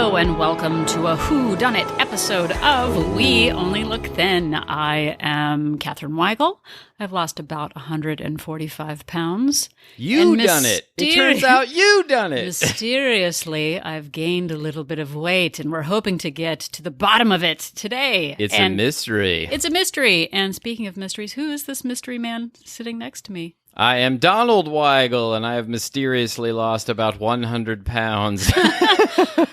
Hello and welcome to a Who Done It episode of We Only Look Thin. I am Katherine Weigel. I've lost about 145 pounds. You done it. It turns out you done it. Mysteriously, I've gained a little bit of weight, and we're hoping to get to the bottom of it today. It's a mystery. It's a mystery. And speaking of mysteries, who is this mystery man sitting next to me? I am Donald Weigel, and I have mysteriously lost about 100 pounds.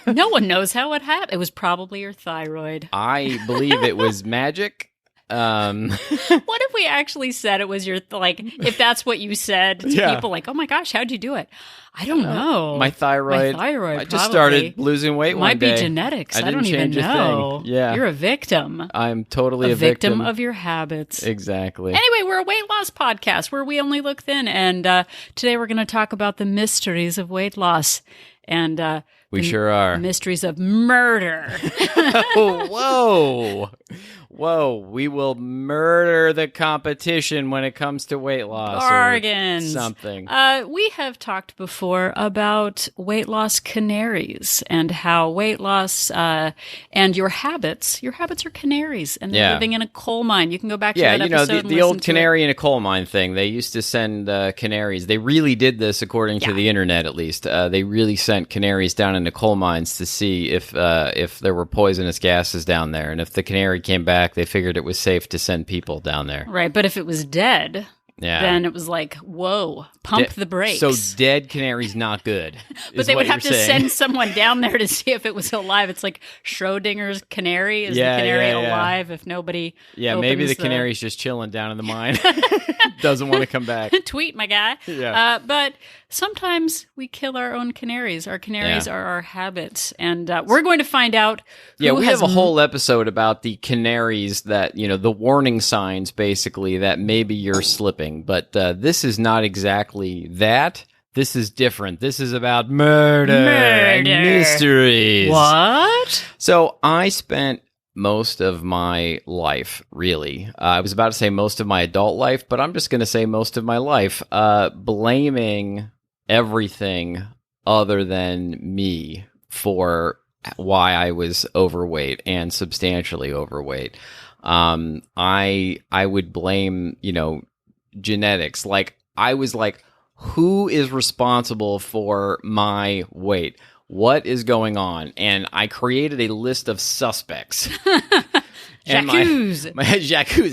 No one knows how it happened. It was probably your thyroid. I believe it was magic. What if we actually said it was your, if that's what you said to people, like, oh my gosh, how'd you do it? I don't know. My thyroid. I just started losing weight one day. Might be genetics. I don't change even know. Yeah. You're a victim. I'm totally a victim of your habits. Exactly. Anyway, we're a weight loss podcast where we only look thin. And today we're going to talk about the mysteries of weight loss. And we sure are. Mysteries of murder. Whoa. We will murder the competition when it comes to weight loss. Bargains. Or something. We have talked before about weight loss canaries and how weight loss and your habits are canaries and they're living in a coal mine. You can go back to that episode the old canary in a coal mine thing. They used to send canaries. They really did this according to the internet, at least. They really sent canaries down into coal mines to see if there were poisonous gases down there. And if the canary came back, they figured it was safe to send people down there. Right, but if it was dead, then it was like, whoa, pump the brakes. So dead canary's not good. But they would have to send someone down there to see if it was alive. It's like Schrodinger's canary. Is the canary alive if nobody maybe the canary's just chilling down in the mine. Doesn't want to come back. Tweet, my guy. Yeah. But sometimes we kill our own canaries. Our canaries are our habits. And we're going to find out who we have a whole episode about the canaries that, the warning signs, basically, that maybe you're slipping. But this is not exactly that. This is different. This is about murder. And mysteries. What? So I spent most of my life, really. I was about to say most of my adult life, but I'm just going to say most of my life, blaming everything other than me for why I was overweight and substantially overweight. I would blame, genetics. Like, I was like, who is responsible for my weight? What is going on? And I created a list of suspects. J'accuse,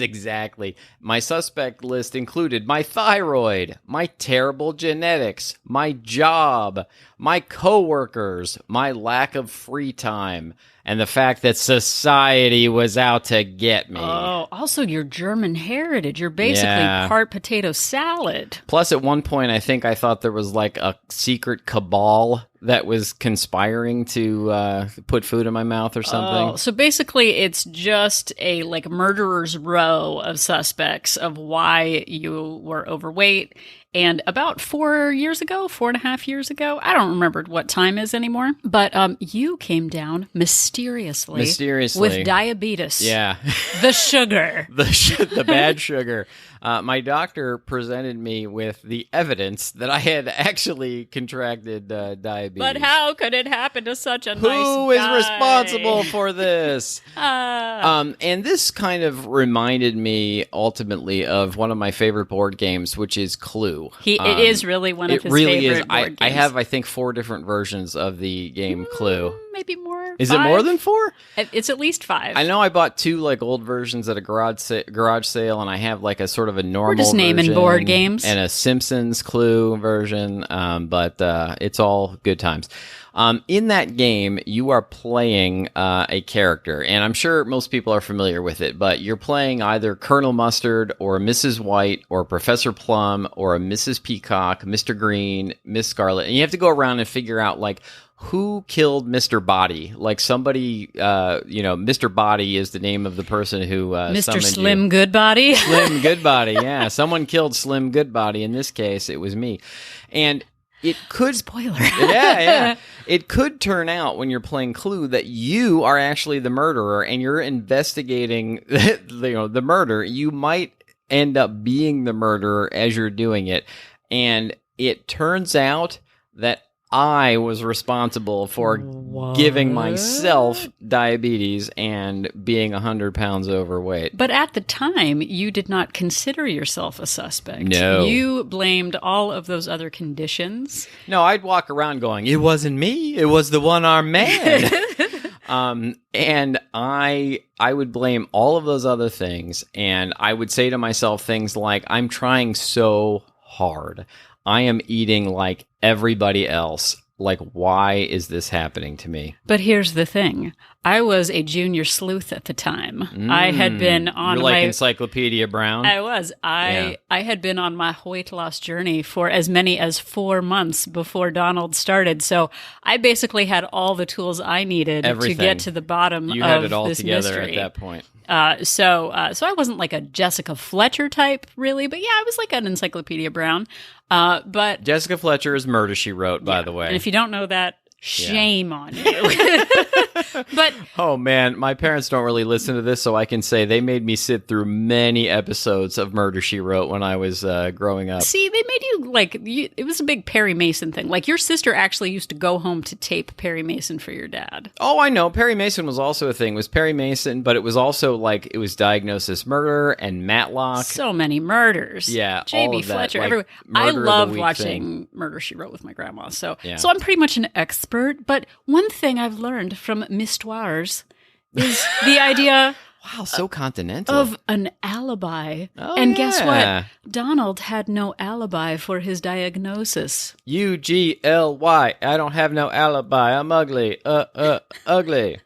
exactly. My suspect list included my thyroid, my terrible genetics, my job, my coworkers, my lack of free time, and the fact that society was out to get me. Oh, also your German heritage. You're basically part potato salad. Plus, at one point, I think I thought there was like a secret cabal that was conspiring to put food in my mouth or something. Oh, so basically, it's just a murderer's row of suspects of why you were overweight. And about 4.5 years ago, I don't remember what time is anymore, but you came down mysteriously with diabetes. Yeah. The sugar. the bad sugar. My doctor presented me with the evidence that I had actually contracted diabetes. But how could it happen to such a nice guy? Who is responsible for this? And this kind of reminded me ultimately of one of my favorite board games, which is Clue. It is really one of his favorite board games. I have, I think, 4 different versions of the game Clue. Maybe more. Is 5? It more than 4? It's at least 5. I know I bought 2 old versions at a garage sale, and I have a sort of a normal We're just naming version board games. And a Simpsons Clue version, but it's all good times. In that game, you are playing a character, and I'm sure most people are familiar with it, but you're playing either Colonel Mustard or Mrs. White or Professor Plum or a Mrs. Peacock, Mr. Green, Miss Scarlet, and you have to go around and figure out, who killed Mr. Body? Somebody, Mr. Body is the name of the person who Mr. Slim Goodbody? Slim Goodbody, yeah. Someone killed Slim Goodbody. In this case, it was me. And it could... Spoiler. Yeah. It could turn out when you're playing Clue that you are actually the murderer and you're investigating the murder. You might end up being the murderer as you're doing it. And it turns out that I was responsible for giving myself diabetes and being 100 pounds overweight. But at the time, you did not consider yourself a suspect. No. You blamed all of those other conditions. No, I'd walk around going, it wasn't me. It was the one-armed man. And I would blame all of those other things. And I would say to myself things like, I'm trying so hard. I am eating like everybody else. Like, why is this happening to me? But here's the thing. I was a junior sleuth at the time. I had been on You're like Encyclopedia Brown? I was. I had been on my weight loss journey for as many as 4 months before Donald started. So I basically had all the tools I needed to get to the bottom of this mystery. You had it all together at that point. So I wasn't like a Jessica Fletcher type, really, but yeah, I was like an Encyclopedia Brown. But Jessica Fletcher is Murder, She Wrote, by the way. And if you don't know that, shame on you. But oh man, my parents don't really listen to this, so I can say they made me sit through many episodes of Murder, She Wrote when I was growing up. See, they made you it was a big Perry Mason thing. Like your sister actually used to go home to tape Perry Mason for your dad. Oh, I know. Perry Mason was also a thing. It was Perry Mason, but it was also like it was Diagnosis Murder and Matlock. So many murders. Yeah, J.B. all of that, Fletcher. like, Everywhere. I loved watching thing. Murder, She Wrote with my grandma. So I'm pretty much an expert. But one thing I've learned from Mistoires is the idea wow, so continental. Of an alibi. Oh, and guess what? Donald had no alibi for his diagnosis. UGLY. I don't have no alibi. I'm ugly. Ugly.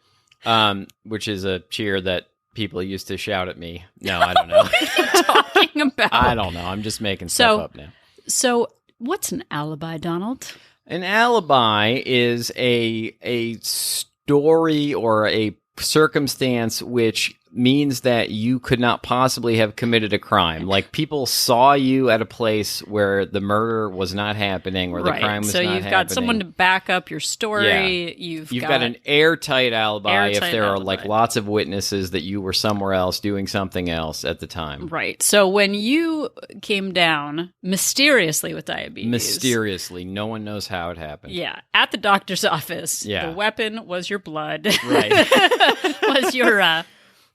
Which is a cheer that people used to shout at me. No, I don't know. What are you talking about? I don't know. I'm just making stuff up now. So what's an alibi, Donald? An alibi is a story or a circumstance which means that you could not possibly have committed a crime. Like people saw you at a place where the murder was not happening, where the crime was not happening. So you've got someone to back up your story. Yeah. You've got an airtight alibi if there are like lots of witnesses that you were somewhere else doing something else at the time. Right. So when you came down mysteriously with diabetes. Mysteriously. No one knows how it happened. Yeah. At the doctor's office. Yeah. The weapon was your blood. Right. Was your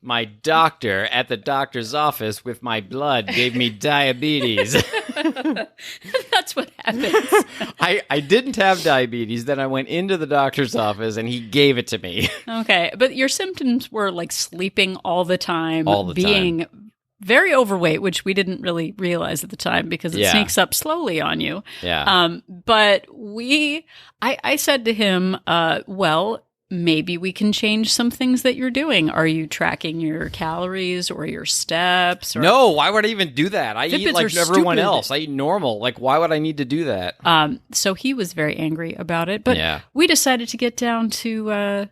my doctor at the doctor's office with my blood gave me diabetes. That's what happens. I didn't have diabetes. Then I went into the doctor's office and he gave it to me. Okay. But your symptoms were like sleeping all the time. All the being time. Very overweight, which we didn't really realize at the time because it sneaks up slowly on you. Yeah. But I said to him, well, maybe we can change some things that you're doing. Are you tracking your calories or your steps? Or... No, why would I even do that? I eat like everyone stupid. Else. I eat normal. Like, why would I need to do that? So he was very angry about it. But we decided to get down to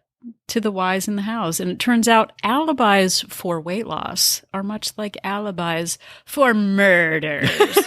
the whys in the hows. And it turns out alibis for weight loss are much like alibis for murders.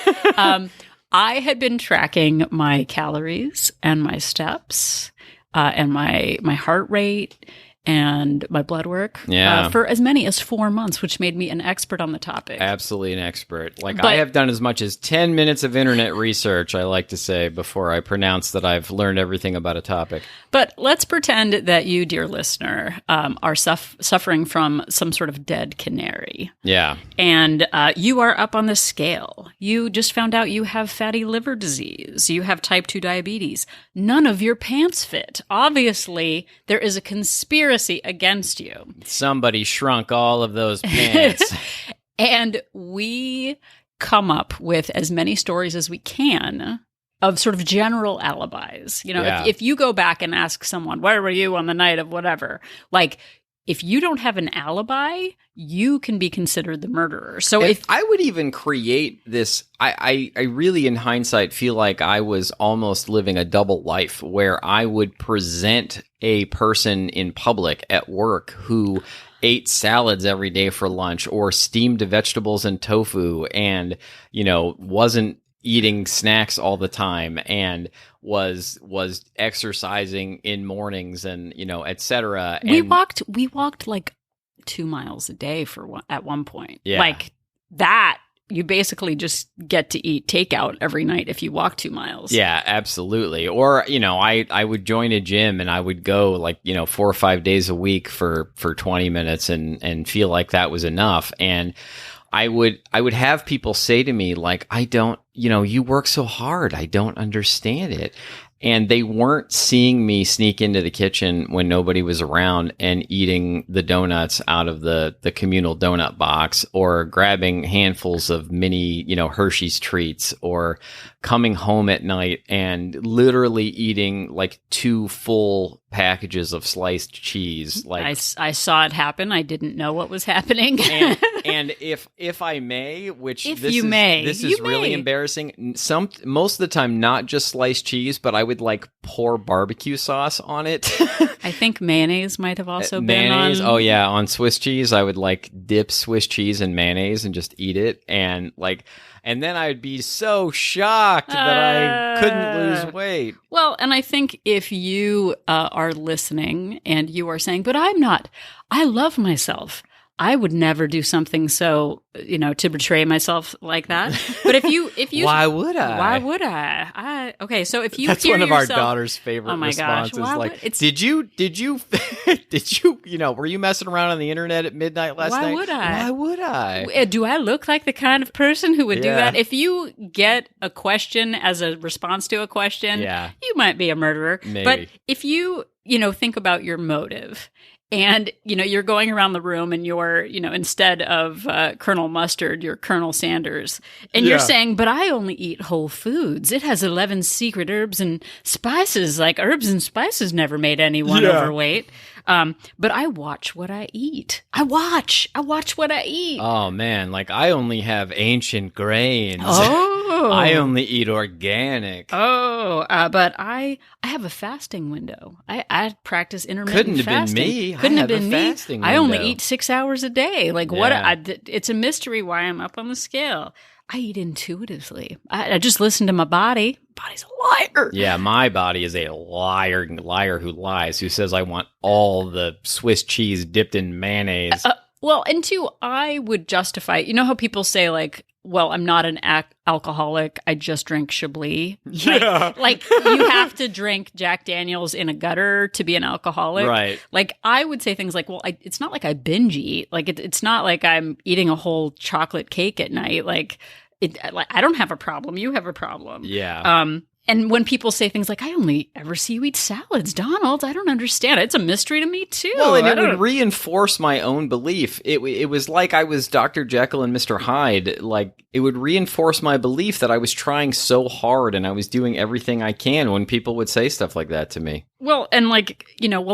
I had been tracking my calories and my steps. And my heart rate and my blood work for as many as 4 months, which made me an expert on the topic. Absolutely an expert. I have done as much as 10 minutes of internet research, I like to say, before I pronounce that I've learned everything about a topic. But let's pretend that you, dear listener, are suffering from some sort of dead canary. Yeah. And you are up on the scale. You just found out you have fatty liver disease. You have type 2 diabetes. None of your pants fit. Obviously, there is a conspiracy against you. Somebody shrunk all of those pants. And we come up with as many stories as we can of sort of general alibis. You know, if you go back and ask someone, where were you on the night of whatever? Like, if you don't have an alibi, you can be considered the murderer. So if I would even create this, I really, in hindsight, feel like I was almost living a double life where I would present a person in public at work who ate salads every day for lunch or steamed vegetables and tofu and, wasn't eating snacks all the time and was exercising in mornings and et cetera. We walked like 2 miles a day at one point. Yeah. Like that, you basically just get to eat takeout every night if you walk 2 miles. Yeah, absolutely. Or, I would join a gym and I would go like, 4 or 5 days a week for 20 minutes and feel like that was enough. And I would have people say to me like, I don't, you work so hard. I don't understand it. And they weren't seeing me sneak into the kitchen when nobody was around and eating the donuts out of the communal donut box, or grabbing handfuls of mini, Hershey's treats, or coming home at night and literally eating like 2 full packages of sliced cheese. Like I saw it happen. I didn't know what was happening. and if I may, which if this you is, may, this you is may. really embarrassing. Most of the time, not just sliced cheese, but I would like pour barbecue sauce on it. I think mayonnaise might have also been mayonnaise. on. Oh yeah, on Swiss cheese, I would like dip Swiss cheese in mayonnaise and just eat it, and then I'd be so shocked that I couldn't lose weight. Well, and I think if you are listening and you are saying, but I love myself, I would never do something so, to betray myself like that. But if you, why would I? Why would I? Okay, so if you That's hear one of yourself, our daughter's favorite oh my responses. gosh, Like, it's, did you, were you messing around on the internet at midnight last night? Why would I? Why would I? Do I look like the kind of person who would do Yeah. that? If you get a question as a response to a question, Yeah. you might be a murderer. Maybe. But if you, think about your motive, and, you're going around the room and you're, instead of Colonel Mustard, you're Colonel Sanders. And you're Yeah. saying, but I only eat whole foods. It has 11 secret herbs and spices. Like herbs and spices never made anyone overweight. But I watch what I eat. I watch what I eat. Oh man, like I only have ancient grains. Oh. I only eat organic. But I have a fasting window. I practice intermittent Couldn't have fasting. been me. Couldn't I have have been a me. fasting I only window. eat 6 hours a day. Like what? Yeah. It's a mystery why I'm up on the scale. I eat intuitively. I just listen to my body. Body's a liar. Yeah, my body is a liar who lies, who says I want all the Swiss cheese dipped in mayonnaise. Well, and two, I would justify, how people say like, well, I'm not an alcoholic. I just drink Chablis. Yeah. Like you have to drink Jack Daniels in a gutter to be an alcoholic. Right. Like I would say things like, well, it's not like I binge eat. Like it's not like I'm eating a whole chocolate cake at night. Like I don't have a problem. You have a problem. Yeah. And when people say things like, I only ever see you eat salads, Donald, I don't understand. It's a mystery to me, too. Well, and it would reinforce my own belief. It was like I was Dr. Jekyll and Mr. Hyde. Like, it would reinforce my belief that I was trying so hard and I was doing everything I can when people would say stuff like that to me. Well, and like,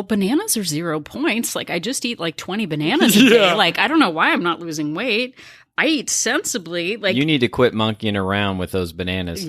bananas are 0 points. Like, I just eat like 20 bananas a day. Like, I don't know why I'm not losing weight. I eat sensibly. Like, you need to quit monkeying around with those bananas.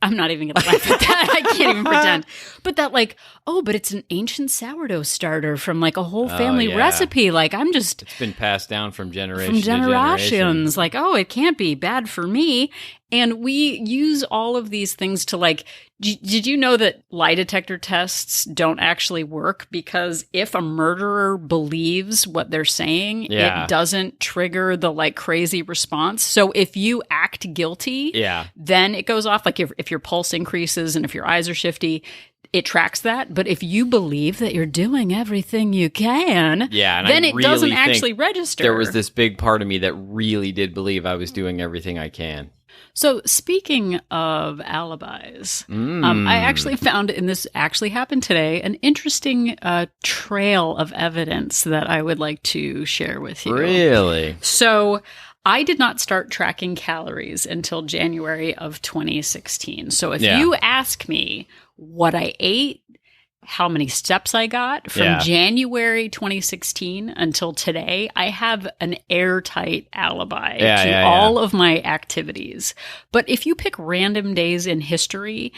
I'm not even going to laugh at that. I can't even pretend. But that like, but it's an ancient sourdough starter from like a whole family yeah. recipe. Like It's been passed down from generation to generations. generation. Like, it can't be bad for me. And we use all of these things to like, did you know that lie detector tests don't actually work? Because if a murderer believes what they're saying, Yeah. it doesn't trigger the like crazy response. So if you act guilty, then it goes off. Like if your pulse increases and if your eyes are shifty, it tracks that. But if you believe that you're doing everything you can, then it doesn't actually register. There was this big part of me that really did believe I was doing everything I can. So speaking of alibis, I actually found, and this actually happened today, an interesting trail of evidence that I would like to share with you. Really? So I did not start tracking calories until January of 2016. So if you ask me what I ate, how many steps I got from January 2016 until today, I have an airtight alibi to all of my activities. But if you pick random days in history,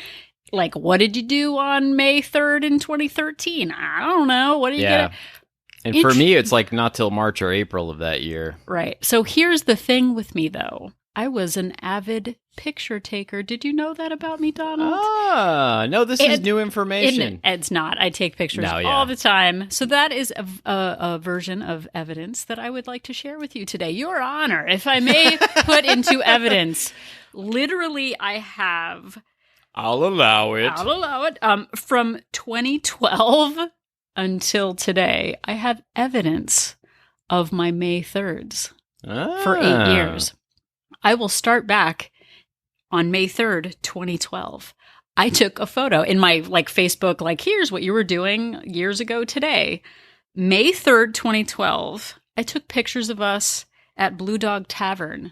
like what did you do on May 3rd in 2013? I don't know. What are you going to... And for me, it's like not till March or April of that year. Right. So here's the thing with me, though. I was an avid picture taker. Did you know that about me, Donald? No, this is new information. It's not. I take pictures all the time. So that is a version of evidence that I would like to share with you today. Your Honor, if I may put into evidence, literally I have... I'll allow it. From 2012 until today, I have evidence of my May 3rds for 8 years. I will start back on May 3rd, 2012. I took a photo in my Facebook, here's what you were doing years ago today. May 3rd, 2012, I took pictures of us at Blue Dog Tavern.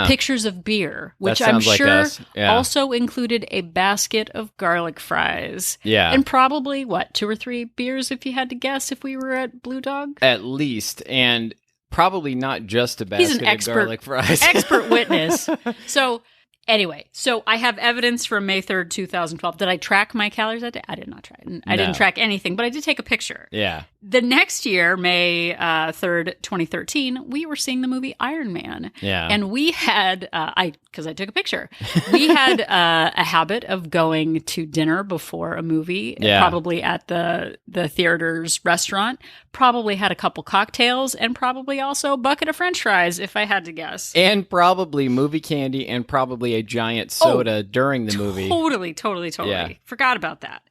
Pictures of beer, which I'm sure also included a basket of garlic fries. Yeah. And probably, 2 or 3 beers if you had to guess if we were at Blue Dog? At least. And probably not just a basket of garlic fries. Expert witness. So anyway, I have evidence from May 3rd, 2012. Did I track my calories that day? I did not track. I didn't track anything, but I did take a picture. Yeah. The next year, May 3rd, 2013, we were seeing the movie Iron Man. Yeah. And we had, because I took a picture, we had a habit of going to dinner before a movie, probably at the theater's restaurant, probably had a couple cocktails, and probably also a bucket of French fries, if I had to guess. And probably movie candy and probably a giant soda during the movie. Totally. Yeah. Forgot about that.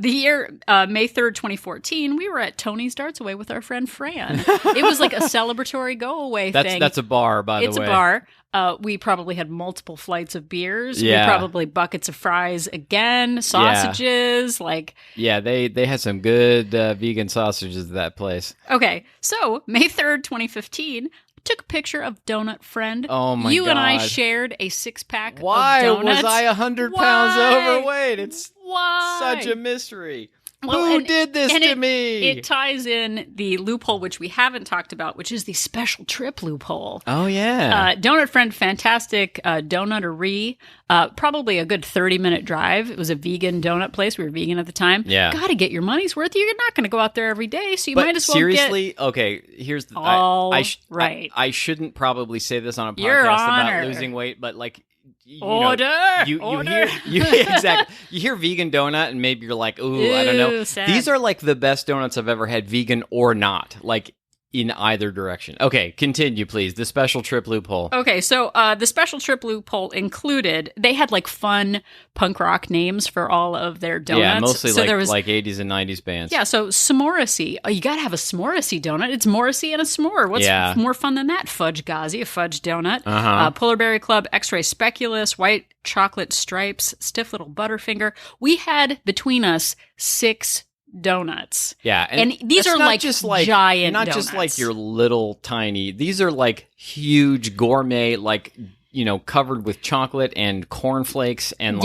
The year, May 3rd, 2014, we were at Tony's Darts Away with our friend Fran. It was like a celebratory go-away thing. That's a bar, by the way. It's a bar. We probably had multiple flights of beers. Yeah. We probably buckets of fries again, sausages, Yeah, they had some good vegan sausages at that place. Okay, so May 3rd, 2015... took a picture of Donut Friend. Oh my God. You and I shared a 6-pack of donuts. Why was I 100 pounds overweight? It's such a mystery. Who did this to me? It ties in the loophole, which we haven't talked about, which is the special trip loophole. Oh, yeah. Donut Friend, fantastic donutery. Probably a good 30-minute drive. It was a vegan donut place. We were vegan at the time. Yeah. Got to get your money's worth. You're not going to go out there every day, so you might as well seriously? Okay, here's the... I shouldn't probably say this on a podcast about losing weight, but you exactly. You hear vegan donut and maybe you're like, ooh, I don't know. Sad. These are the best donuts I've ever had, vegan or not. In either direction. Okay, continue, please. The special trip loophole. Okay, so the special trip loophole included, they had fun punk rock names for all of their donuts. Yeah, mostly so like 80s and 90s bands. Yeah, so s'morrissey. Oh, you got to have a s'morrissey donut. It's Morrissey and a s'more. What's more fun than that? Fudge Ghazi, a fudge donut. Polar Berry Club, X-Ray Speculus, White Chocolate Stripes, Stiff Little Butterfinger. We had between us 6 donuts. Yeah. And these are just giant not donuts. Just your little tiny. These are huge gourmet, covered with chocolate and cornflakes and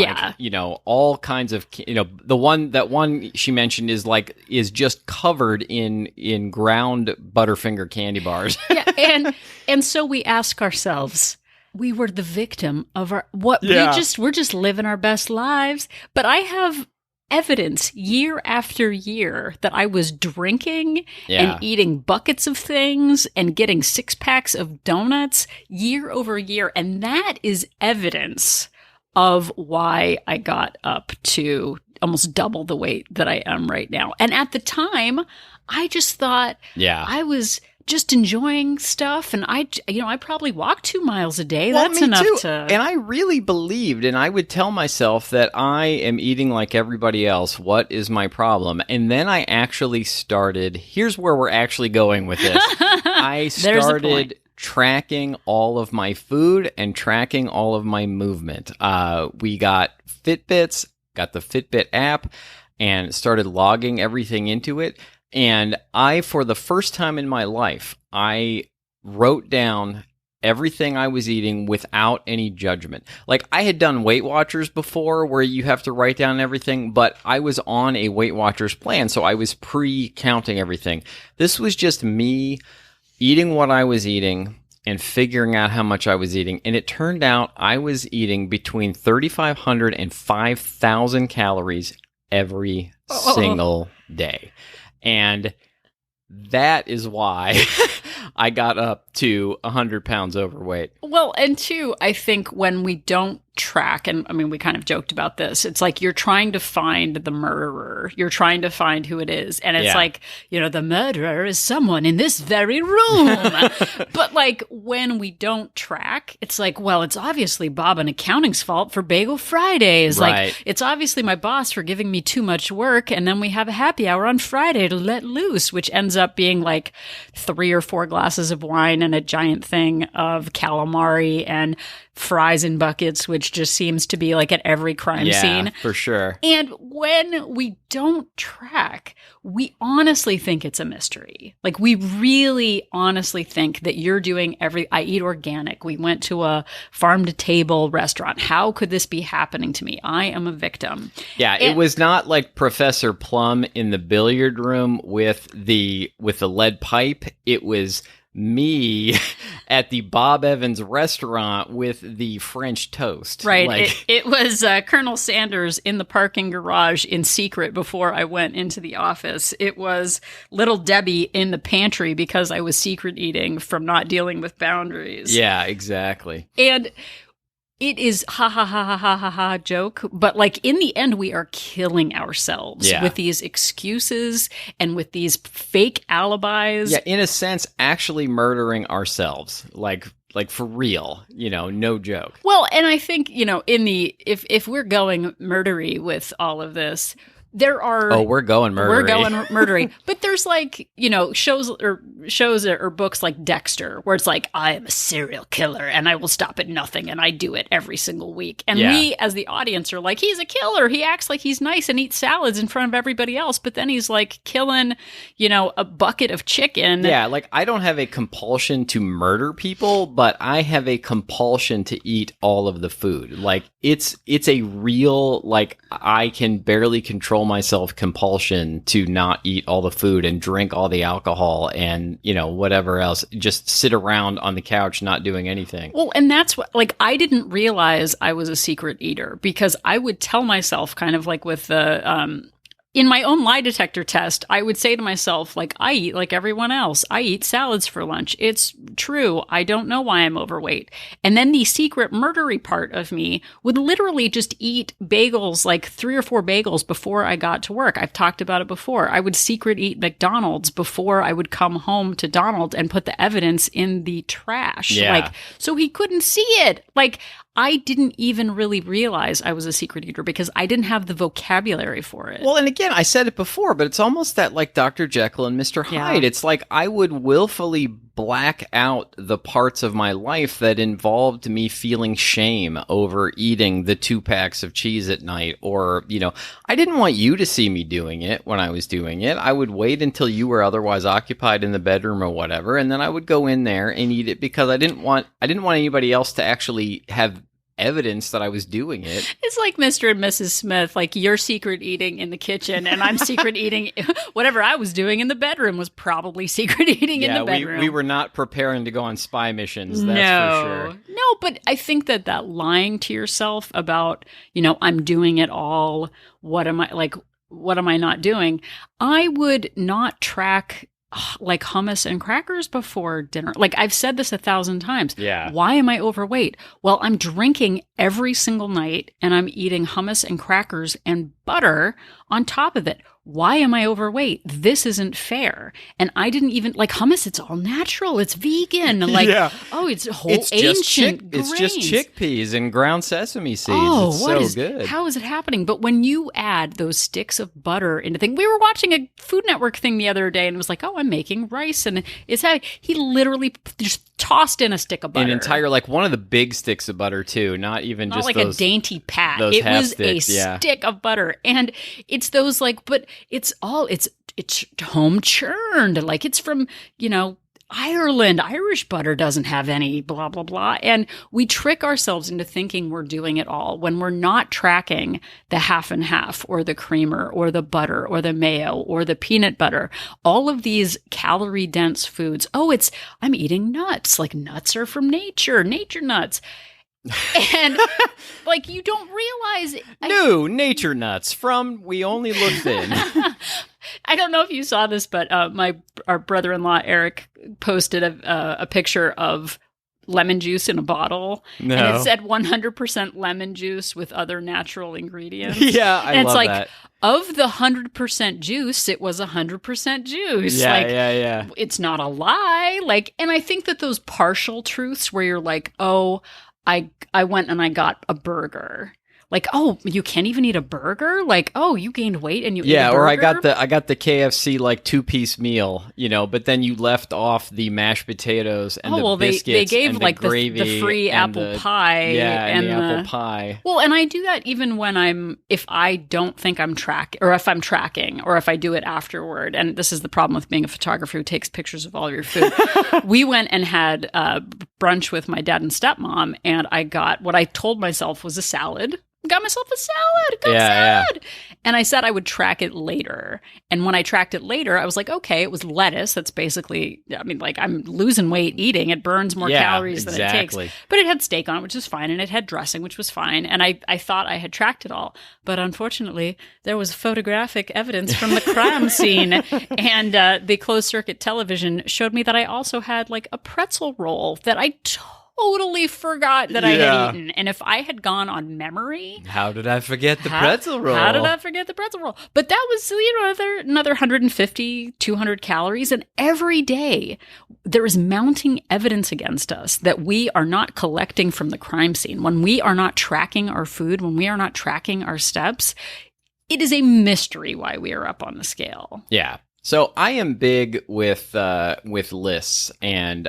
all kinds of, that one she mentioned is just covered in ground Butterfinger candy bars. Yeah. And so we ask ourselves, we were the victim of we're just living our best lives. But I have evidence year after year that I was drinking and eating buckets of things and getting 6-packs of donuts year over year. And that is evidence of why I got up to almost double the weight that I am right now. And at the time, I just thought I was just enjoying stuff, and I probably walk 2 miles a day. Well, That's me enough too. to... And I really believed, and I would tell myself that I am eating like everybody else. What is my problem? And then I actually started, here's where we're actually going with this. I started tracking all of my food and tracking all of my movement. We got Fitbits, got the Fitbit app, and started logging everything into it. And for the first time in my life, I wrote down everything I was eating without any judgment. I had done Weight Watchers before where you have to write down everything, but I was on a Weight Watchers plan, so I was pre-counting everything. This was just me eating what I was eating and figuring out how much I was eating. And it turned out I was eating between 3,500 and 5,000 calories every single day. And that is why I got up to 100 pounds overweight. Well, and two, I think when we don't track, and I mean, we kind of joked about this, it's like you're trying to find the murderer. You're trying to find who it is. And it's like, the murderer is someone in this very room. But like when we don't track, it's like, well, it's obviously Bob and accounting's fault for Bagel Fridays. Right. Like it's obviously my boss for giving me too much work. And then we have a happy hour on Friday to let loose, which ends up being like 3 or 4 glasses of wine and a giant thing of calamari and fries in buckets, which just seems to be like at every crime scene. For sure. And when we don't track, we honestly think it's a mystery. Like we really honestly think that you're doing I eat organic. We went to a farm to table restaurant. How could this be happening to me? I am a victim. Yeah, it was not like Professor Plum in the billiard room with the lead pipe. It was me at the Bob Evans restaurant with the French toast. Right. Like, it was Colonel Sanders in the parking garage in secret before I went into the office. It was Little Debbie in the pantry because I was secret eating from not dealing with boundaries. yeah, exactly. And it is ha ha ha ha ha ha ha joke, but like in the end, we are killing ourselves with these excuses and with these fake alibis. Yeah, in a sense, actually murdering ourselves, like for real, no joke. Well, and I think if we're going murdery with all of this. There are we're going murdery. We're going murdery. But there's like, shows or books like Dexter where it's like, I am a serial killer and I will stop at nothing and I do it every single week. And we as the audience are like, he's a killer. He acts like he's nice and eats salads in front of everybody else, but then he's like killing, a bucket of chicken. Yeah, like I don't have a compulsion to murder people, but I have a compulsion to eat all of the food. Like it's a real, like I can barely control myself compulsion to not eat all the food and drink all the alcohol and whatever else, just sit around on the couch not doing anything. Well, and that's what, like, I didn't realize I was a secret eater because I would tell myself kind of like with the in my own lie detector test, I would say to myself, like, I eat like everyone else. I eat salads for lunch. It's true. I don't know why I'm overweight. And then the secret murdery part of me would literally just eat bagels, like 3 or 4 bagels before I got to work. I've talked about it before. I would secret eat McDonald's before I would come home to Donald and put the evidence in the trash. Yeah. Like, so he couldn't see it. Like, I didn't even really realize I was a secret eater because I didn't have the vocabulary for it. Well, and again, I said it before, but it's almost that like Dr. Jekyll and Mr. Hyde. It's like I would willfully black out the parts of my life that involved me feeling shame over eating the 2 packs of cheese at night. Or, I didn't want you to see me doing it when I was doing it. I would wait until you were otherwise occupied in the bedroom or whatever. And then I would go in there and eat it because I didn't want anybody else to actually have evidence that I was doing it. It's like Mr. and Mrs. Smith, like you're secret eating in the kitchen and I'm secret eating. Whatever I was doing in the bedroom was probably secret eating in the bedroom. We were not preparing to go on spy missions, that's for sure. No, but I think that lying to yourself about, I'm doing it all. What am I not doing? I would not track like hummus and crackers before dinner. Like I've said this 1,000 times. Yeah. Why am I overweight? Well, I'm drinking every single night and I'm eating hummus and crackers and butter on top of it. Why am I overweight? This isn't fair. And I didn't even like hummus. It's all natural. It's vegan. Like, it's whole ancient grains. It's just chickpeas and ground sesame seeds. Oh, it's what so is, good. How is it happening? But when you add those sticks of butter into things, we were watching a Food Network thing the other day and it was like, oh, I'm making rice. And it's how he literally just tossed in a stick of butter. An entire, like one of the big sticks of butter too, not even just like those, a dainty pat. Those it half was sticks, a stick of butter. And it's those like, but it's home churned. Like it's from, Ireland. Irish butter doesn't have any blah, blah, blah. And we trick ourselves into thinking we're doing it all when we're not tracking the half and half or the creamer or the butter or the mayo or the peanut butter. All of these calorie dense foods. Oh, I'm eating nuts. Like nuts are from nature nuts. And like you don't realize No, nature nuts from We Only Look Thin. I don't know if you saw this, but our brother-in-law Eric posted a picture of lemon juice in a bottle, No. and it said 100% lemon juice with other natural ingredients. Yeah, I and it's love like, that. of the 100% juice, it was 100% juice. Yeah, like, yeah. It's not a lie. Like, and I think that those partial truths where you're like, oh, I went and I got a burger. Like, oh, you can't even eat a burger? Like, oh, you gained weight and you ate a burger? Or I got the KFC like 2-piece meal, but then you left off the mashed potatoes and the biscuits they gave and like the gravy the free and apple pie. and the apple pie. Well, and I do that even when if I don't think I'm tracking, or if I'm tracking, or if I do it afterward. And this is the problem with being a photographer who takes pictures of all of your food. We went and had brunch with my dad and stepmom, and I got what I told myself was a salad. Got myself a salad. Salad. And I said I would track it later. And when I tracked it later, I was like, okay, it was lettuce. That's basically, I mean, like I'm losing weight eating. It burns more calories than it takes. But it had steak on it, which was fine. And it had dressing, which was fine. And I thought I had tracked it all. But unfortunately, there was photographic evidence from the crime scene. And the closed circuit television showed me that I also had like a pretzel roll that I totally forgot that I had eaten. And if I had gone on memory... How did I forget the pretzel roll? How did I forget the pretzel roll? But that was, another 150, 200 calories. And every day, there is mounting evidence against us that we are not collecting from the crime scene. When we are not tracking our food, when we are not tracking our steps, it is a mystery why we are up on the scale. Yeah. So I am big with lists, and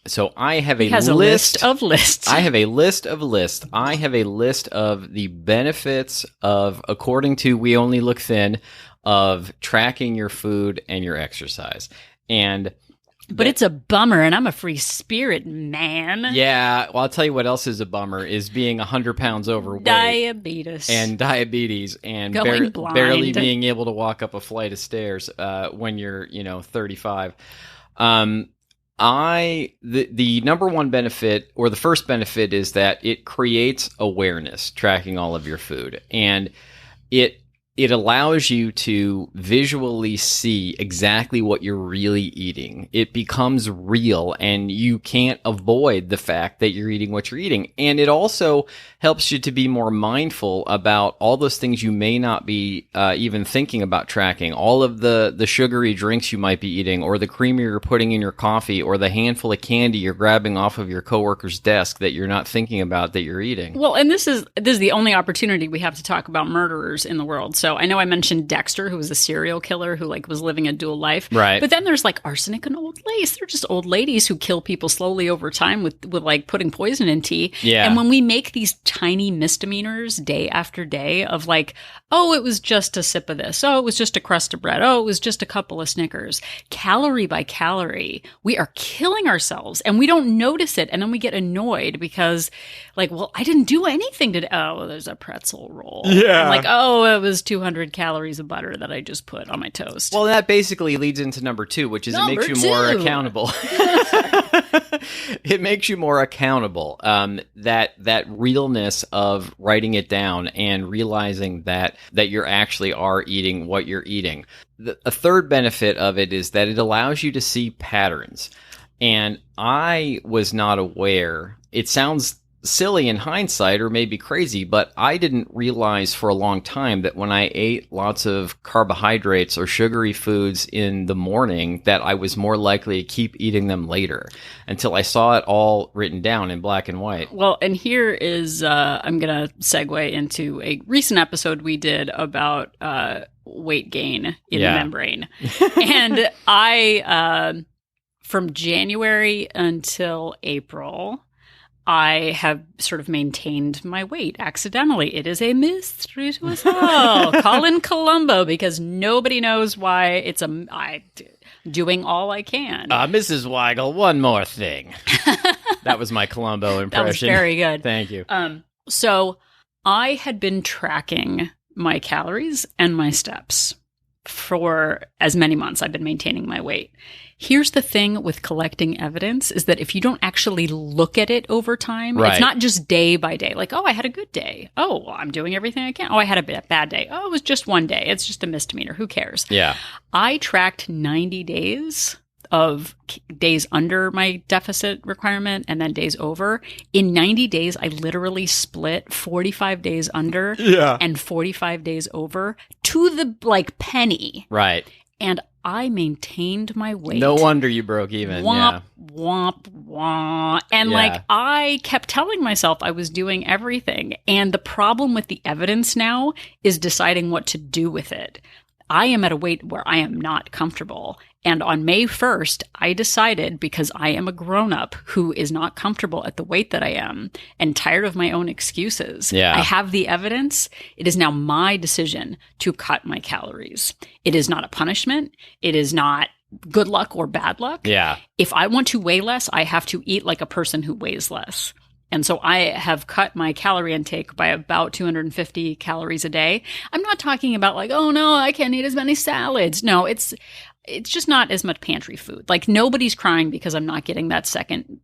so I have a list of lists. I have a list of lists. I have a list of the benefits of, according to We Only Look Thin, of tracking your food and your exercise. But it's a bummer, and I'm a free spirit, man. Yeah, well, I'll tell you what else is a bummer, is being 100 pounds overweight. Diabetes. And Going blind. barely being able to walk up a flight of stairs when you're, 35. The number one benefit, or the first benefit, is that it creates awareness, tracking all of your food. And it allows you to visually see exactly what you're really eating. It becomes real, and you can't avoid the fact that you're eating what you're eating. And it also helps you to be more mindful about all those things you may not be even thinking about tracking. All of the sugary drinks you might be eating, or the creamer you're putting in your coffee, or the handful of candy you're grabbing off of your coworker's desk that you're not thinking about that you're eating. Well, and this is the only opportunity we have to talk about murderers in the world. So I know I mentioned Dexter, who was a serial killer who was living a dual life. Right. But then there's arsenic and old lace. They're just old ladies who kill people slowly over time with putting poison in tea. Yeah. And when we make these tiny misdemeanors day after day of oh, it was just a sip of this. Oh, it was just a crust of bread. Oh, it was just a couple of Snickers. Calorie by calorie, we are killing ourselves and we don't notice it. And then we get annoyed because well, I didn't do anything today. Oh, there's a pretzel roll. Yeah. And it was 200 calories of butter that I just put on my toast. Well, that basically leads into number two, which is it makes you more accountable. It makes you more accountable. That realness of writing it down and realizing that you actually are eating what you're eating. A third benefit of it is that it allows you to see patterns. And I was not aware. It sounds silly in hindsight, or maybe crazy, but I didn't realize for a long time that when I ate lots of carbohydrates or sugary foods in the morning, that I was more likely to keep eating them later, until I saw it all written down in black and white. Well, and here is, I'm going to segue into a recent episode we did about weight gain in the membrane. And I, from January until April, I have sort of maintained my weight accidentally. It is a mystery to us all. Call in Columbo, because nobody knows why I'm doing all I can. Mrs. Weigel, one more thing. That was my Columbo impression. That was very good. Thank you. So I had been tracking my calories and my steps for as many months I've been maintaining my weight. Here's the thing with collecting evidence is that if you don't actually look at it over time, Right. it's not just day by day. Like, oh, I had a good day. Oh, well, I'm doing everything I can. Oh, I had a bad day. Oh, it was just one day. It's just a misdemeanor. Who cares? Yeah. I tracked 90 days of days under my deficit requirement and then days over. In 90 days, I literally split 45 days under and 45 days over to the penny. Right. And I maintained my weight. No wonder you broke even. Womp, womp, womp. And I kept telling myself I was doing everything. And the problem with the evidence now is deciding what to do with it. I am at a weight where I am not comfortable. And on May 1st, I decided, because I am a grown-up who is not comfortable at the weight that I am and tired of my own excuses. Yeah. I have the evidence. It is now my decision to cut my calories. It is not a punishment. It is not good luck or bad luck. Yeah. If I want to weigh less, I have to eat like a person who weighs less. And so I have cut my calorie intake by about 250 calories a day. I'm not talking about like, oh no, I can't eat as many salads. No, it's just not as much pantry food. Like nobody's crying because I'm not getting that second,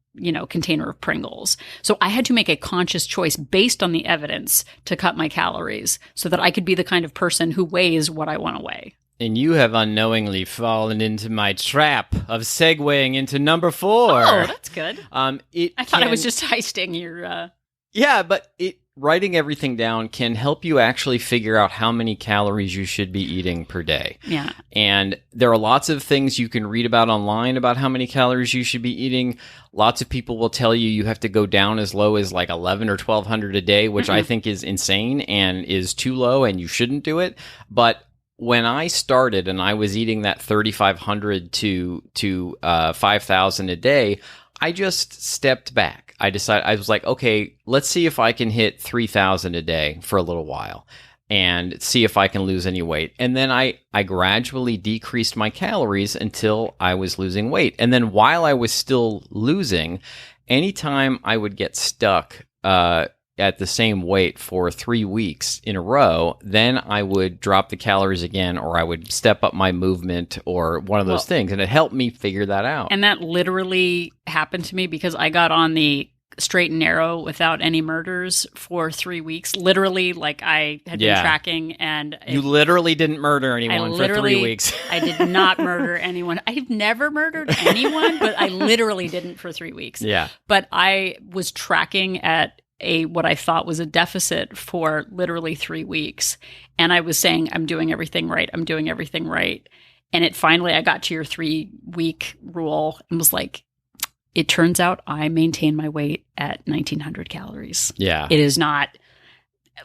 container of Pringles. So I had to make a conscious choice based on the evidence to cut my calories so that I could be the kind of person who weighs what I want to weigh. And you have unknowingly fallen into my trap of segueing into number 4. Oh, that's good. I thought I was just heisting your... Yeah, but writing everything down can help you actually figure out how many calories you should be eating per day. Yeah. And there are lots of things you can read about online about how many calories you should be eating. Lots of people will tell you have to go down as low as like 11 or 1,200 a day, which I think is insane and is too low and you shouldn't do it. But when I started and I was eating that 3,500 to 5,000 a day, I just stepped back. I was like, okay, let's see if I can hit 3,000 a day for a little while and see if I can lose any weight. And then I gradually decreased my calories until I was losing weight. And then while I was still losing, anytime I would get stuck at the same weight for 3 weeks in a row, then I would drop the calories again, or I would step up my movement or one of those things. And it helped me figure that out. And that literally happened to me because I got on the straight and narrow without any murders for 3 weeks. Literally, like I had been tracking and... You literally didn't murder anyone for 3 weeks. I did not murder anyone. I've never murdered anyone, but I literally didn't for 3 weeks. Yeah. But I was tracking at what I thought was a deficit for literally 3 weeks. And I was saying, I'm doing everything right. I'm doing everything right. And I got to your 3-week rule and was like, it turns out I maintain my weight at 1,900 calories. Yeah. It is not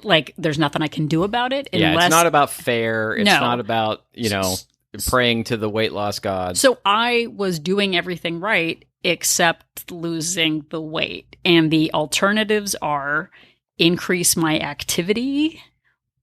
like, there's nothing I can do about it. Yeah, it's not about fair. It's not about, praying to the weight loss god. So I was doing everything right except losing the weight. And the alternatives are increase my activity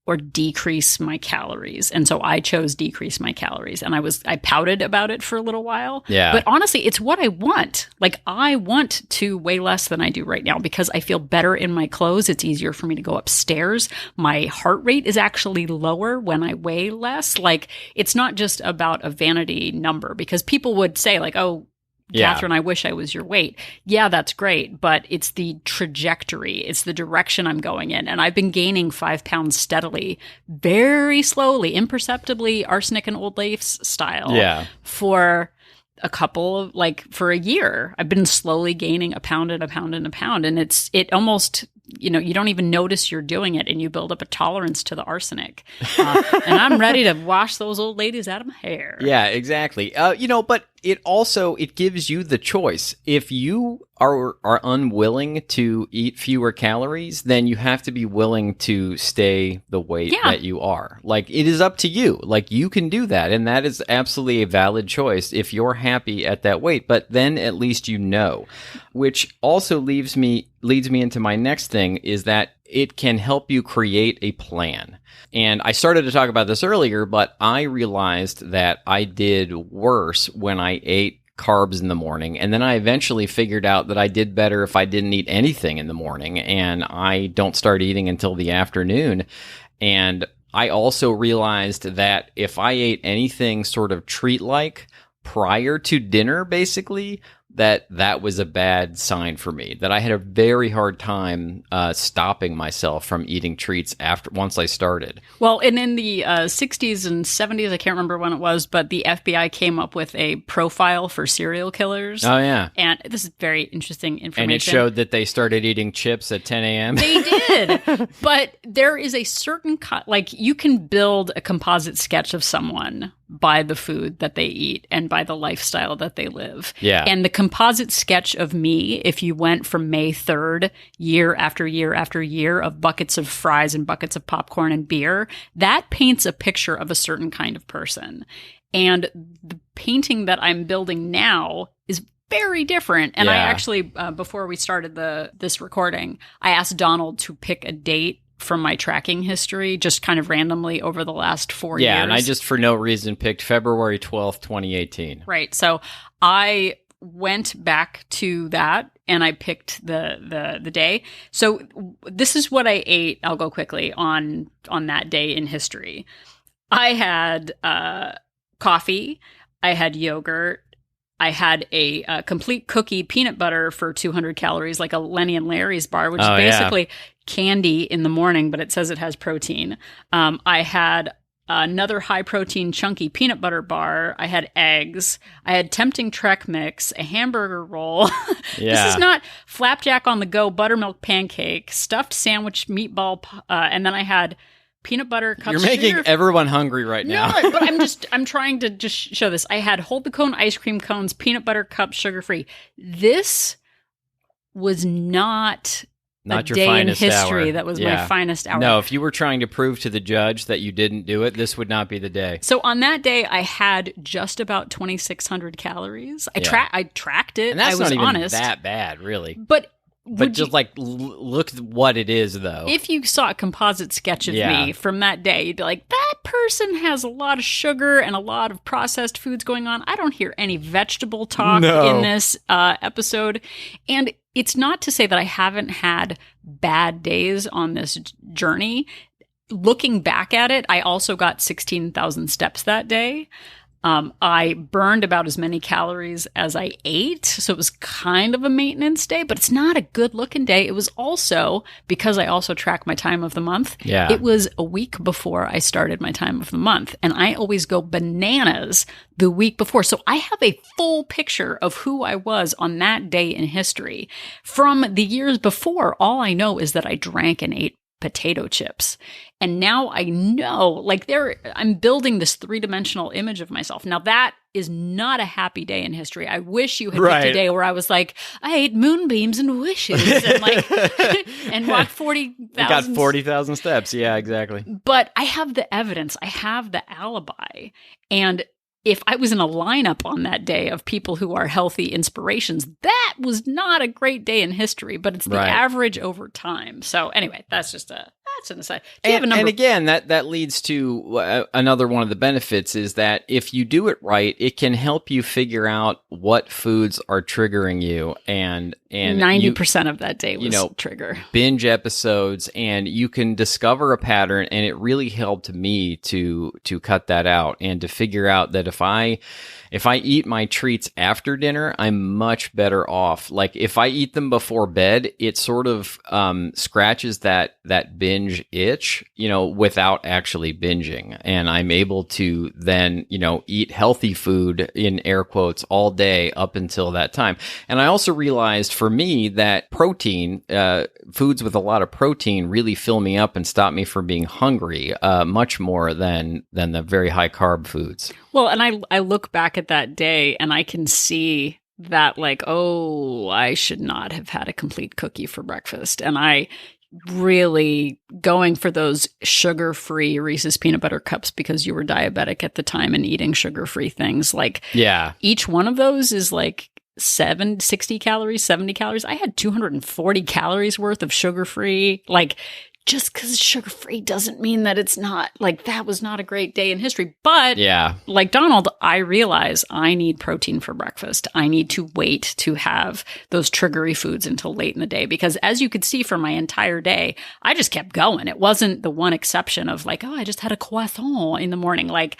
or decrease my calories. And so I chose decrease my calories. And I pouted about it for a little while. Yeah. But honestly, it's what I want. Like I want to weigh less than I do right now because I feel better in my clothes. It's easier for me to go upstairs. My heart rate is actually lower when I weigh less. Like it's not just about a vanity number because people would say like, oh, Catherine, I wish I was your weight. Yeah, that's great. But it's the trajectory. It's the direction I'm going in. And I've been gaining 5 pounds steadily, very slowly, imperceptibly, arsenic and old lace style for for a year. I've been slowly gaining a pound and a pound and a pound. And it almost, you don't even notice you're doing it and you build up a tolerance to the arsenic. And I'm ready to wash those old ladies out of my hair. Yeah, exactly. But it gives you the choice. If you are unwilling to eat fewer calories, then you have to be willing to stay the weight that you are. Like, it is up to you. Like, you can do that. And that is absolutely a valid choice if you're happy at that weight. But then at least which also leads me into my next thing is that it can help you create a plan. And I started to talk about this earlier, but I realized that I did worse when I ate carbs in the morning. And then I eventually figured out that I did better if I didn't eat anything in the morning and I don't start eating until the afternoon. And I also realized that if I ate anything sort of treat-like prior to dinner, basically, that was a bad sign for me, that I had a very hard time stopping myself from eating treats once I started. Well, and in the 60s and 70s, I can't remember when it was, but the FBI came up with a profile for serial killers. Oh, yeah. And this is very interesting information. And it showed that they started eating chips at 10 a.m. They did. But there is a certain, like, you can build a composite sketch of someone by the food that they eat and by the lifestyle that they live. Yeah. And the composite sketch of me, if you went from May 3rd, year after year after year, of buckets of fries and buckets of popcorn and beer, that paints a picture of a certain kind of person. And the painting that I'm building now is very different. And I actually, before we started this recording, I asked Donald to pick a date from my tracking history, just kind of randomly over the last 4 years. Yeah, and I just for no reason picked February 12th, 2018. Right. So I went back to that and I picked the day. So this is what I ate. I'll go quickly on that day in history. I had coffee. I had yogurt. I had a complete cookie peanut butter for 200 calories, like a Lenny and Larry's bar, which is basically candy in the morning, but it says it has protein. I had another high protein chunky peanut butter bar. I had eggs. I had tempting Trek mix, a hamburger roll. This is not flapjack on the go, buttermilk pancake, stuffed sandwich meatball, and then I had peanut butter cups. You're making everyone hungry right now. No, but I'm trying to just show this. I had hold the cone ice cream cones, peanut butter cups, sugar free. This was not your day finest in history hour. That was my finest hour. No, if you were trying to prove to the judge that you didn't do it, this would not be the day. So on that day, I had just about 2,600 calories. I tracked it. And that's I was not even honest. that bad, really. But just look at what it is, though. If you saw a composite sketch of me from that day, you'd be like, that person has a lot of sugar and a lot of processed foods going on. I don't hear any vegetable talk in this episode. And it's not to say that I haven't had bad days on this journey. Looking back at it, I also got 16,000 steps that day. I burned about as many calories as I ate, so it was kind of a maintenance day, but it's not a good looking day. It was also, because I also track my time of the month, it was a week before I started my time of the month, and I always go bananas the week before. So I have a full picture of who I was on that day in history. From the years before, all I know is that I drank and ate potato chips. And now I know, like, I'm building this three-dimensional image of myself. Now that is not a happy day in history. I wish you had picked a day where I was like, I ate moonbeams and wishes and like and walked 40,000. Got 40,000 steps. Yeah, exactly. But I have the evidence. I have the alibi. And if I was in a lineup on that day of people who are healthy inspirations, that was not a great day in history, but it's the average over time. So anyway, that's an aside. And again, that leads to another one of the benefits is that if you do it right, it can help you figure out what foods are triggering you, and 90% of that day was trigger binge episodes, and you can discover a pattern. And it really helped me to cut that out and to figure out that if I eat my treats after dinner, I'm much better off. Like if I eat them before bed, it sort of scratches that binge itch, without actually binging. And I'm able to then, eat healthy food in air quotes all day up until that time. And I also realized for me that protein, foods with a lot of protein really fill me up and stop me from being hungry, much more than the very high carb foods. Well, and I look back at that day and I can see that like, oh, I should not have had a complete cookie for breakfast. And I really going for those sugar-free Reese's peanut butter cups because you were diabetic at the time and eating sugar-free things. Like each one of those is like 60 calories, 70 calories. I had 240 calories worth of sugar-free, like just because it's sugar-free doesn't mean that it's not, like, that was not a great day in history. But Yeah. like Donald, I realize I need protein for breakfast. I need to wait to have those triggery foods until late in the day, because as you could see from my entire day, I just kept going. It wasn't the one exception of like, oh, I just had a croissant in the morning. Like,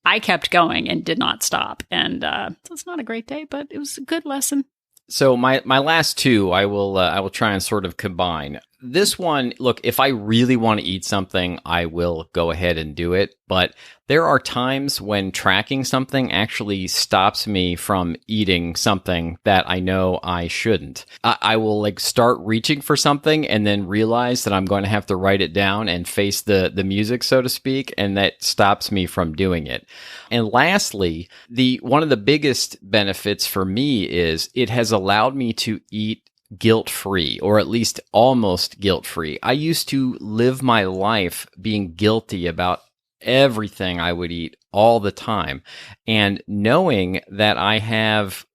I kept going and did not stop. And so it's not a great day, but it was a good lesson. So my last two, I will try and sort of combine. This one, look, if I really want to eat something, I will go ahead and do it. But there are times when tracking something actually stops me from eating something that I know I shouldn't. I will like start reaching for something and then realize that I'm going to have to write it down and face the music, so to speak, and that stops me from doing it. And lastly, one of the biggest benefits for me is it has allowed me to eat guilt-free, or at least almost guilt-free. I used to live my life being guilty about everything I would eat all the time. And knowing that I have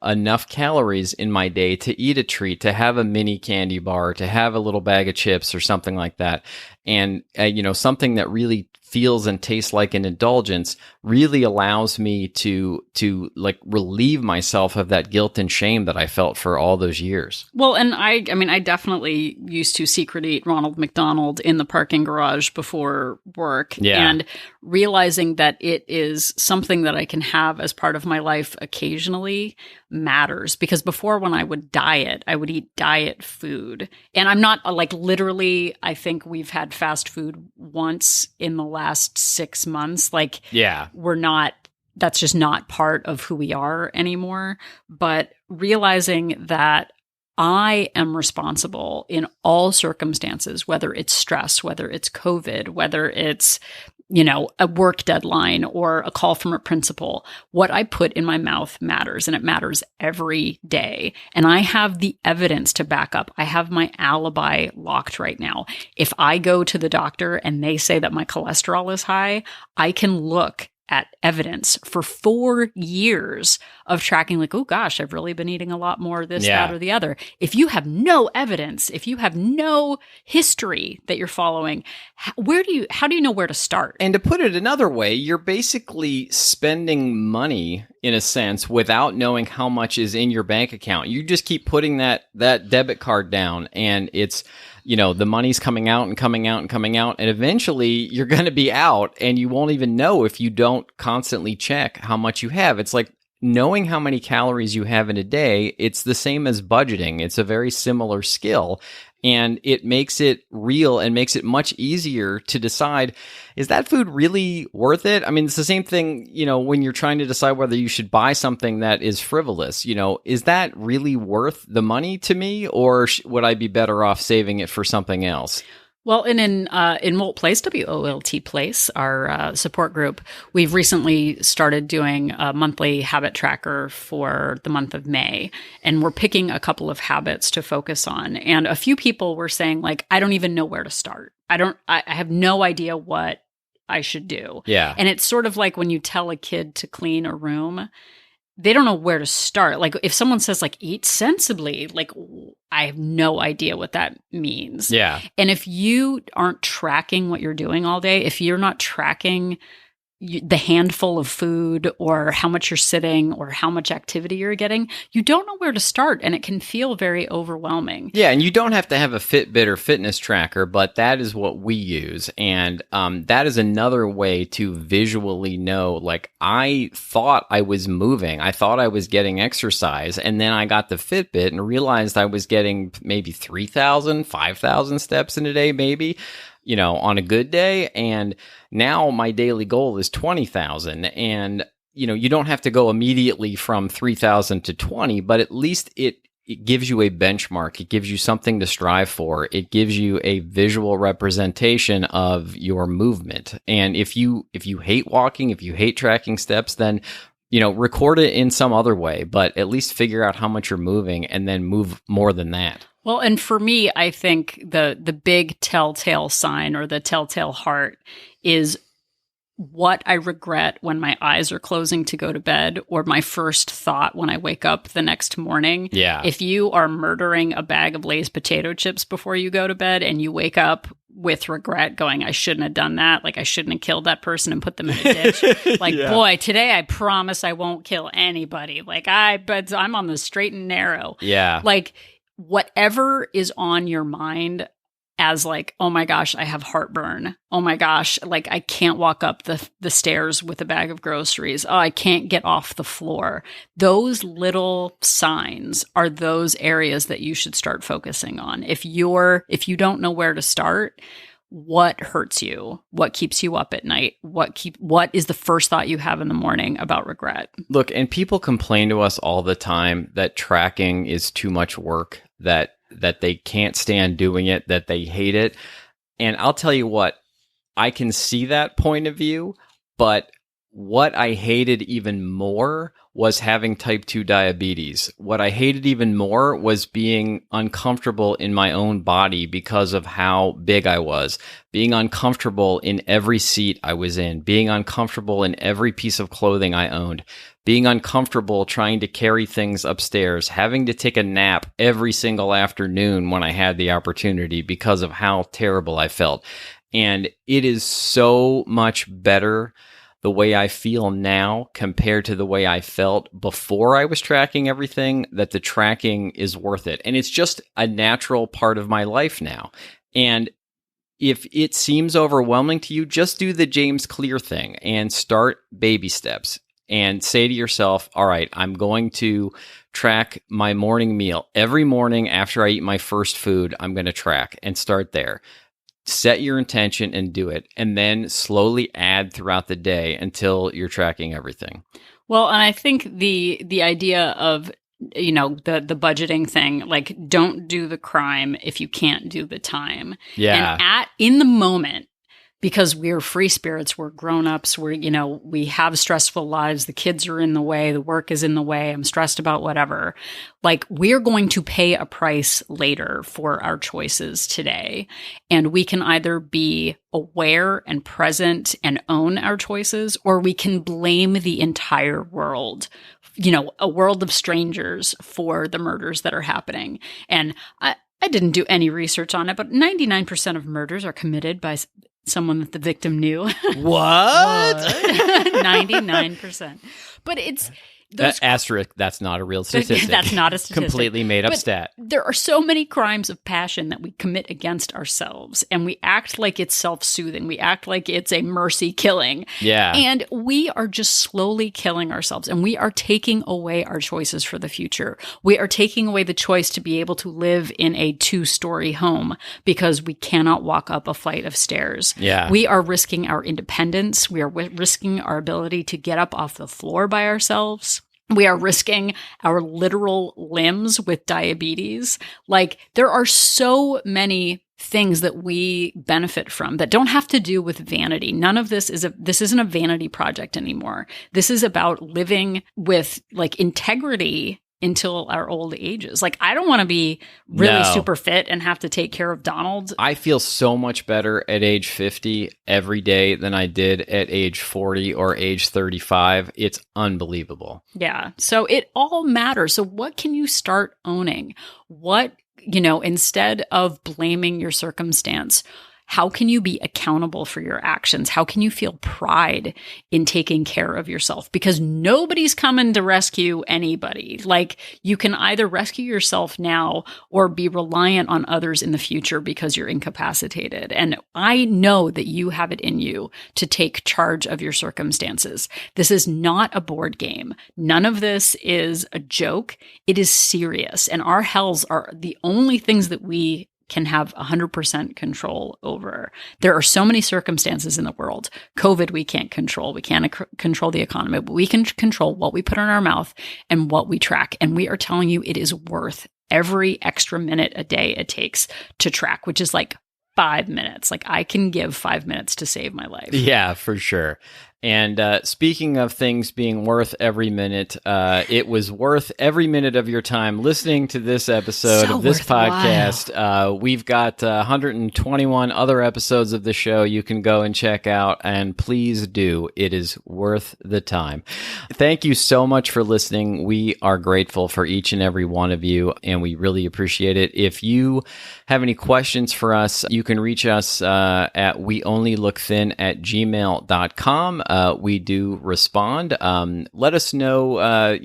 enough calories in my day to eat a treat, to have a mini candy bar, to have a little bag of chips or something like that, and something that really feels and tastes like an indulgence really allows me to like relieve myself of that guilt and shame that I felt for all those years. Well, and I mean, I definitely used to secret eat Ronald McDonald in the parking garage before work. Yeah. And realizing that it is something that I can have as part of my life occasionally matters. Because before, when I would diet, I would eat diet food. And I'm not like literally, I think we've had fast food once in the last 6 months. Like, yeah, that's just not part of who we are anymore. But realizing that I am responsible in all circumstances, whether it's stress, whether it's COVID, whether it's, a work deadline or a call from a principal, what I put in my mouth matters, and it matters every day. And I have the evidence to back up. I have my alibi locked right now. If I go to the doctor and they say that my cholesterol is high, I can look at evidence for 4 years of tracking, like, oh gosh, I've really been eating a lot more this, that, or the other. If you have no evidence, if you have no history that you're following, how do you know where to start? And to put it another way, you're basically spending money in a sense without knowing how much is in your bank account. You just keep putting that debit card down, and it's, the money's coming out and coming out and coming out, and eventually you're going to be out, and you won't even know if you don't constantly check how much you have. It's like knowing how many calories you have in a day. It's the same as budgeting. It's a very similar skill, and it makes it real and makes it much easier to decide, is that food really worth it? I mean, it's the same thing, when you're trying to decide whether you should buy something that is frivolous. Is that really worth the money to me, or would I be better off saving it for something else? Well, and in Molt Place, WOLT Place, our support group, we've recently started doing a monthly habit tracker for the month of May, and we're picking a couple of habits to focus on. And a few people were saying, like, I don't even know where to start. I have no idea what I should do. Yeah. And it's sort of like when you tell a kid to clean a room, they don't know where to start. Like, if someone says, like, eat sensibly, like, I have no idea what that means. Yeah. And if you aren't tracking what you're doing all day, if you're not tracking the handful of food or how much you're sitting or how much activity you're getting, you don't know where to start, and it can feel very overwhelming. Yeah, and you don't have to have a Fitbit or fitness tracker, but that is what we use. And that is another way to visually know, like, I thought I was moving. I thought I was getting exercise. And then I got the Fitbit and realized I was getting maybe 3,000, 5,000 steps in a day, maybe, on a good day. And now my daily goal is 20,000. And, you don't have to go immediately from 3,000 to 20, but at least it gives you a benchmark. It gives you something to strive for. It gives you a visual representation of your movement. And if you hate walking, if you hate tracking steps, then record it in some other way, but at least figure out how much you're moving and then move more than that. Well, and for me, I think the big telltale sign or the telltale heart is what I regret when my eyes are closing to go to bed, or my first thought when I wake up the next morning. Yeah. If you are murdering a bag of Lay's potato chips before you go to bed and you wake up with regret going, I shouldn't have done that. Like, I shouldn't have killed that person and put them in a ditch. Like, boy, today I promise I won't kill anybody. Like, but I'm on the straight and narrow. Yeah. Like, whatever is on your mind as like, oh my gosh, I have heartburn. Oh my gosh, like I can't walk up the stairs with a bag of groceries. Oh, I can't get off the floor. Those little signs are those areas that you should start focusing on. If you don't know where to start, what hurts you? What keeps you up at night? What is the first thought you have in the morning about regret? Look, and people complain to us all the time that tracking is too much work, that they can't stand doing it, that they hate it. And I'll tell you what, I can see that point of view, but what I hated even more was having type 2 diabetes. What I hated even more was being uncomfortable in my own body because of how big I was, being uncomfortable in every seat I was in, being uncomfortable in every piece of clothing I owned, being uncomfortable trying to carry things upstairs, having to take a nap every single afternoon when I had the opportunity because of how terrible I felt. And it is so much better the way I feel now compared to the way I felt before I was tracking everything, that the tracking is worth it. And it's just a natural part of my life now. And if it seems overwhelming to you, just do the James Clear thing and start baby steps and say to yourself, all right, I'm going to track my morning meal. Every morning after I eat my first food, I'm going to track, and start there. Set your intention and do it, and then slowly add throughout the day until you're tracking everything. Well, and I think the idea of, you know, the budgeting thing, like, don't do the crime if you can't do the time. Yeah. And in the moment, because we're free spirits, we're grown-ups, we have stressful lives, the kids are in the way, the work is in the way, I'm stressed about whatever. Like, we're going to pay a price later for our choices today. And we can either be aware and present and own our choices, or we can blame the entire world, a world of strangers, for the murders that are happening. And I didn't do any research on it, but 99% of murders are committed by someone that the victim knew. What? 99%. But it's those asterisk, that's not a real statistic. That's not a statistic. Completely made up stat. There are so many crimes of passion that we commit against ourselves, and we act like it's self-soothing. We act like it's a mercy killing. Yeah. And we are just slowly killing ourselves, and we are taking away our choices for the future. We are taking away the choice to be able to live in a 2-story home because we cannot walk up a flight of stairs. Yeah. We are risking our independence. We are risking our ability to get up off the floor by ourselves. We are risking our literal limbs with diabetes. Like, there are so many things that we benefit from that don't have to do with vanity. None of this isn't a vanity project anymore. This is about living with like integrity until our old ages. Like, I don't want to be really super fit and have to take care of Donald. I feel so much better at age 50 every day than I did at age 40 or age 35. It's unbelievable. Yeah. So it all matters. So what can you start owning? Instead of blaming your circumstance, how can you be accountable for your actions? How can you feel pride in taking care of yourself? Because nobody's coming to rescue anybody. Like, you can either rescue yourself now or be reliant on others in the future because you're incapacitated. And I know that you have it in you to take charge of your circumstances. This is not a board game. None of this is a joke. It is serious. And our hells are the only things that we can have 100% control over. There are so many circumstances in the world. COVID, we can't control. We can't control the economy, but we can control what we put in our mouth and what we track. And we are telling you it is worth every extra minute a day it takes to track, which is like 5 minutes. Like, I can give 5 minutes to save my life. Yeah, for sure. And speaking of things being worth every minute, it was worth every minute of your time listening to this episode of this podcast. We've got 121 other episodes of the show you can go and check out, and please do. It is worth the time. Thank you so much for listening. We are grateful for each and every one of you, and we really appreciate it. If you have any questions for us, you can reach us at weonlylookthin@gmail.com. We do respond. Let us know,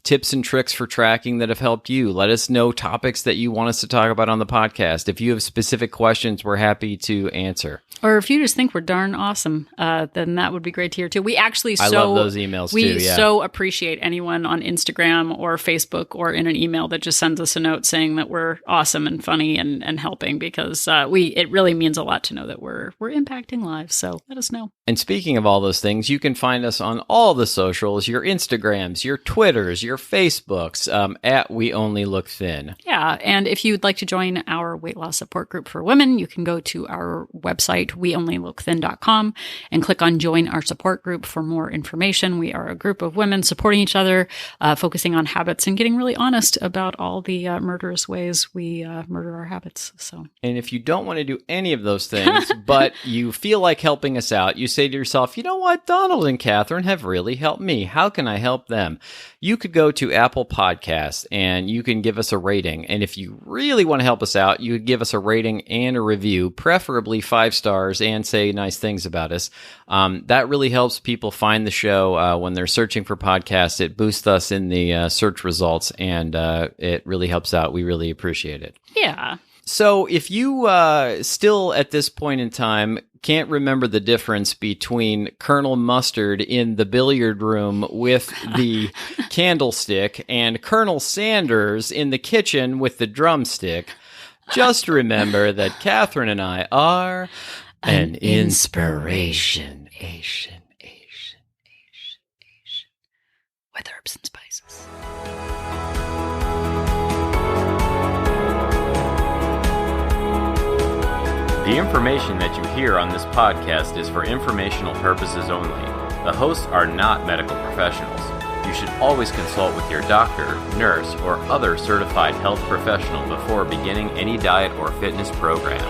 tips and tricks for tracking that have helped you. Let us know topics that you want us to talk about on the podcast. If you have specific questions, we're happy to answer. Or if you just think we're darn awesome, then that would be great to hear too. I love those emails too. We so appreciate anyone on Instagram or Facebook or in an email that just sends us a note saying that we're awesome and funny and helping, because it really means a lot to know that we're impacting lives. So let us know. And speaking of all those things, you can find us on all the socials, your Instagrams, your Twitters, your Facebooks, at We Only Look Thin. Yeah, and if you'd like to join our weight loss support group for women, you can go to our website, weonlylookthin.com, and click on Join Our Support Group for more information. We are a group of women supporting each other, focusing on habits and getting really honest about all the murderous ways we murder our habits. And if you don't want to do any of those things, but you feel like helping us out, you say to yourself, you know what, Donald and Catherine have really helped me. How can I help them? You could go to Apple Podcasts and you can give us a rating. And if you really want to help us out, you would give us a rating and a review, preferably 5 stars, and say nice things about us. That really helps people find the show when they're searching for podcasts. It boosts us in the search results, and it really helps out. We really appreciate it. Yeah. So if you still at this point in time can't remember the difference between Colonel Mustard in the billiard room with the candlestick and Colonel Sanders in the kitchen with the drumstick, just remember that Catherine and I are an inspiration. Asian. With herbs and spices. The information that you hear on this podcast is for informational purposes only. The hosts are not medical professionals. You should always consult with your doctor, nurse, or other certified health professional before beginning any diet or fitness program.